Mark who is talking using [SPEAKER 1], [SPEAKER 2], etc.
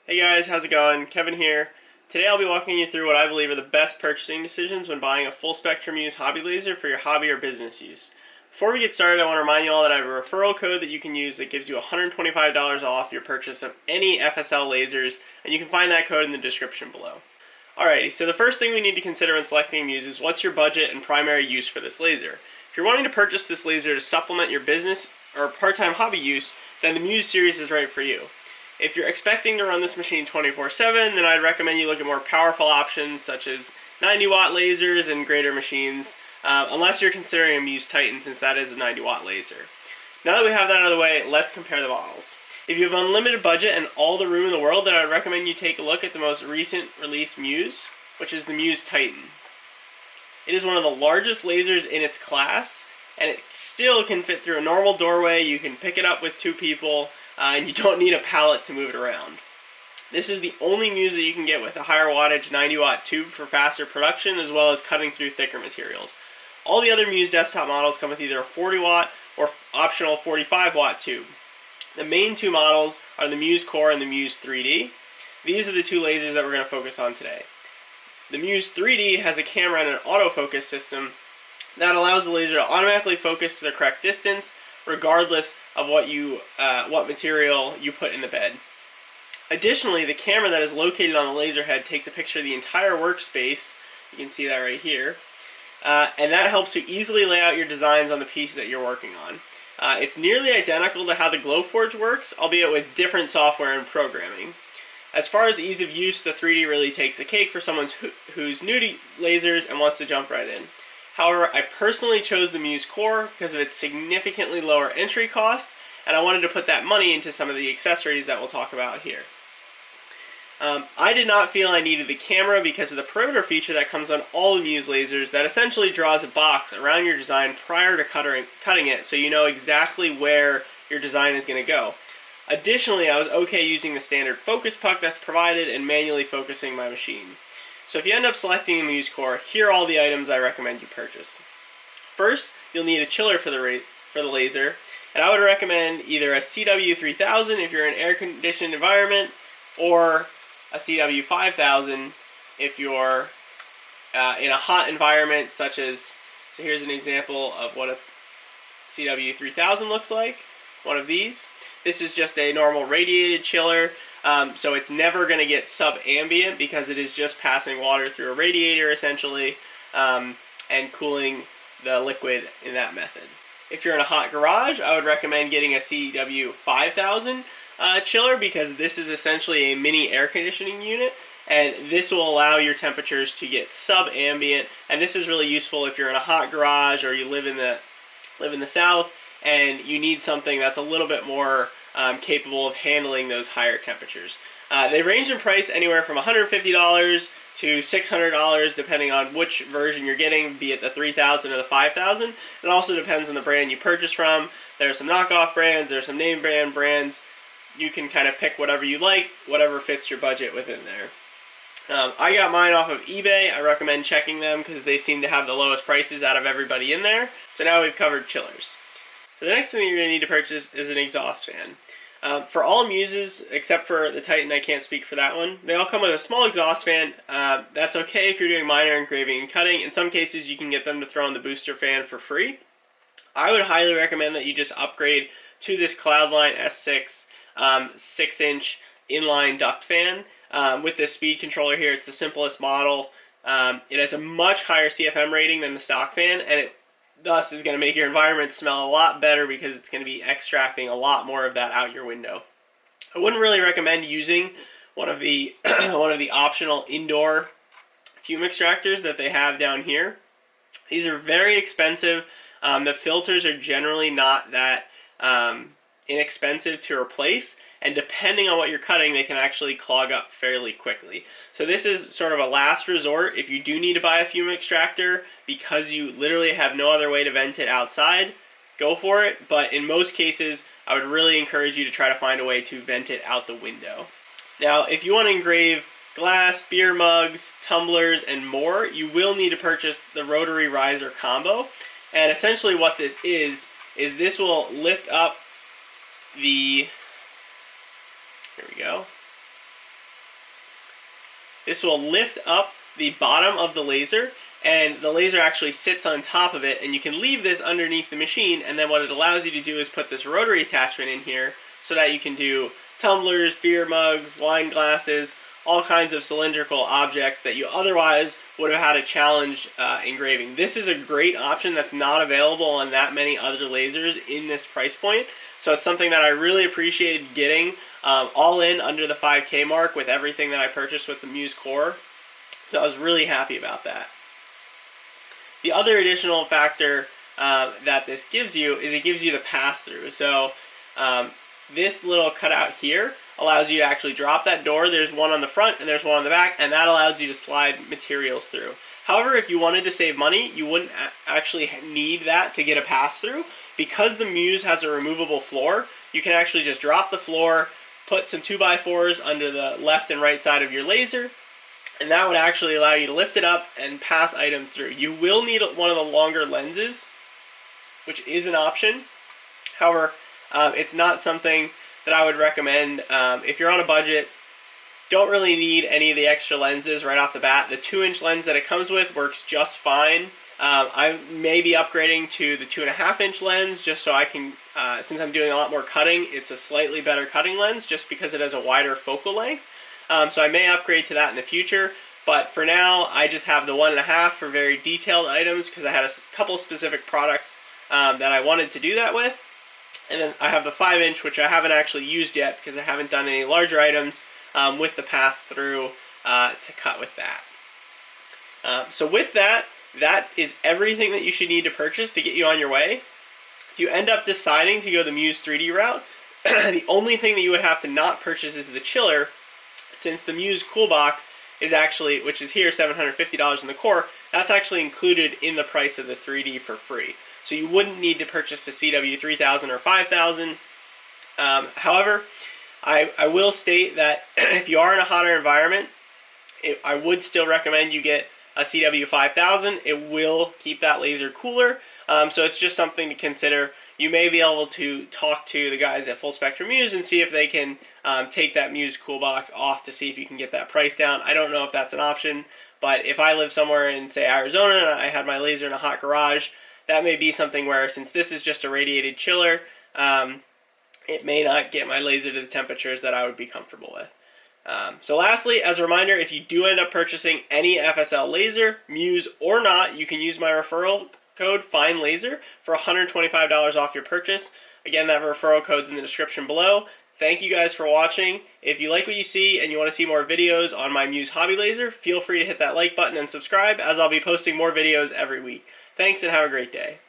[SPEAKER 1] Hey guys, how's it going? Kevin here. Today I'll be walking you through what I believe are the best purchasing decisions when buying a full spectrum Muse hobby laser for your hobby or business use. Before we get started, I want to remind you all that I have a referral code that you can use that gives you $125 off your purchase of any FSL lasers, and you can find that code in the description below. Alrighty, so the first thing we need to consider when selecting Muse is what's your budget and primary use for this laser. If you're wanting to purchase this laser to supplement your business or part-time hobby use, then the Muse series is right for you. If you're expecting to run this machine 24/7, then I'd recommend you look at more powerful options such as 90-watt lasers and greater machines, unless you're considering a Muse Titan, since that is a 90-watt laser. Now that we have that out of the way, let's compare the models. If you have unlimited budget and all the room in the world, then I'd recommend you take a look at the most recent release Muse, which is the Muse Titan. It is one of the largest lasers in its class, and it still can fit through a normal doorway. You can pick it up with two people, and you don't need a pallet to move it around. This is the only Muse that you can get with a higher wattage 90-watt tube for faster production, as well as cutting through thicker materials. All the other Muse desktop models come with either a 40-watt or optional 45-watt tube. The main two models are the Muse Core and the Muse 3D. These are the two lasers that we're going to focus on today. The Muse 3D has a camera and an autofocus system that allows the laser to automatically focus to the correct distance, regardless of what material you put in the bed. Additionally, the camera that is located on the laser head takes a picture of the entire workspace. You can see that right here. And that helps you easily lay out your designs on the piece that you're working on. It's nearly identical to how the Glowforge works, albeit with different software and programming. As far as ease of use, the 3D really takes the cake for someone who's new to lasers and wants to jump right in. However, I personally chose the Muse Core because of its significantly lower entry cost, and I wanted to put that money into some of the accessories that we'll talk about here. I did not feel I needed the camera because of the perimeter feature that comes on all the Muse lasers that essentially draws a box around your design prior to cutting it, so you know exactly where your design is going to go. Additionally, I was okay using the standard focus puck that's provided and manually focusing my machine. So if you end up selecting the Muse Core, here are all the items I recommend you purchase. First, you'll need a chiller for the laser, and I would recommend either a CW3000 if you're in an air-conditioned environment, or a CW5000 if you're in a hot environment, such as, so here's an example of what a CW3000 looks like, one of these. This is just a normal radiated chiller, so it's never going to get sub-ambient because it is just passing water through a radiator essentially, and cooling the liquid in that method. If you're in a hot garage, I would recommend getting a CW5000 chiller, because this is essentially a mini air conditioning unit, and this will allow your temperatures to get sub-ambient, and this is really useful if you're in a hot garage or you live in the south and you need something that's a little bit more capable of handling those higher temperatures. They range in price anywhere from $150 to $600 depending on which version you're getting, be it the 3000 or the 5000. It also depends on the brand you purchase from. There are some knockoff brands, there are some name brand brands. You can kind of pick whatever you like, whatever fits your budget within there. I got mine off of eBay. I recommend checking them because they seem to have the lowest prices out of everybody in there. So now we've covered chillers. So the next thing you're going to need to purchase is an exhaust fan. For all Muses, except for the Titan, I can't speak for that one, they all come with a small exhaust fan. That's okay if you're doing minor engraving and cutting. In some cases, you can get them to throw in the booster fan for free. I would highly recommend that you just upgrade to this Cloudline S6 6-inch inline duct fan. With this speed controller here, it's the simplest model. It has a much higher CFM rating than the stock fan, and it thus is going to make your environment smell a lot better because it's going to be extracting a lot more of that out your window. I wouldn't really recommend using one of the optional indoor fume extractors that they have down here. These are very expensive. The filters are generally not that inexpensive to replace, and depending on what you're cutting, they can actually clog up fairly quickly. So this is sort of a last resort if you do need to buy a fume extractor because you literally have no other way to vent it outside. Go for it, but in most cases I would really encourage you to try to find a way to vent it out the window. Now if you want to engrave glass, beer mugs, tumblers, and more, you will need to purchase the rotary riser combo. And essentially what this is this will lift up the, here we go, this will lift up the bottom of the laser, and the laser actually sits on top of it, and you can leave this underneath the machine, and then what it allows you to do is put this rotary attachment in here so that you can do tumblers, beer mugs, wine glasses, all kinds of cylindrical objects that you otherwise would have had a challenge engraving. This is a great option that's not available on that many other lasers in this price point, so it's something that I really appreciated getting all in under the 5K mark with everything that I purchased with the Muse core, so I was really happy about that. The other additional factor that this gives you is it gives you the pass-through. So this little cutout here allows you to actually drop that door. There's one on the front and there's one on the back, and that allows you to slide materials through. However, if you wanted to save money, you wouldn't actually need that to get a pass-through. Because the Muse has a removable floor, you can actually just drop the floor, put some 2x4s under the left and right side of your laser, and that would actually allow you to lift it up and pass items through. You will need one of the longer lenses, which is an option. However, it's not something that I would recommend. If you're on a budget, don't really need any of the extra lenses right off the bat. The 2-inch lens that it comes with works just fine. I may be upgrading to the 2.5-inch lens just so I can, since I'm doing a lot more cutting, it's a slightly better cutting lens just because it has a wider focal length. So I may upgrade to that in the future, but for now I just have the 1.5 for very detailed items because I had a couple specific products that I wanted to do that with. And then I have the 5-inch, which I haven't actually used yet because I haven't done any larger items with the pass-through to cut with that. So with that, that is everything that you should need to purchase to get you on your way. If you end up deciding to go the Muse 3D route, the only thing that you would have to not purchase is the chiller, since the Muse Cool Box is actually, which is here, $750 in the core, that's actually included in the price of the 3D for free. So you wouldn't need to purchase the CW3000 or 5000. However, I will state that if you are in a hotter environment, I would still recommend you get a CW5000. It will keep that laser cooler, so it's just something to consider. You may be able to talk to the guys at Full Spectrum Muse and see if they can take that Muse Cool Box off to see if you can get that price down. I don't know if that's an option, but if I live somewhere in, say, Arizona and I had my laser in a hot garage, that may be something where, since this is just a radiated chiller, it may not get my laser to the temperatures that I would be comfortable with. So lastly, as a reminder, if you do end up purchasing any FSL laser, Muse or not, you can use my referral code FINELASER for $125 off your purchase. Again, that referral code's in the description below. Thank you guys for watching. If you like what you see and you want to see more videos on my Muse hobby laser, feel free to hit that like button and subscribe, as I'll be posting more videos every week. Thanks and have a great day.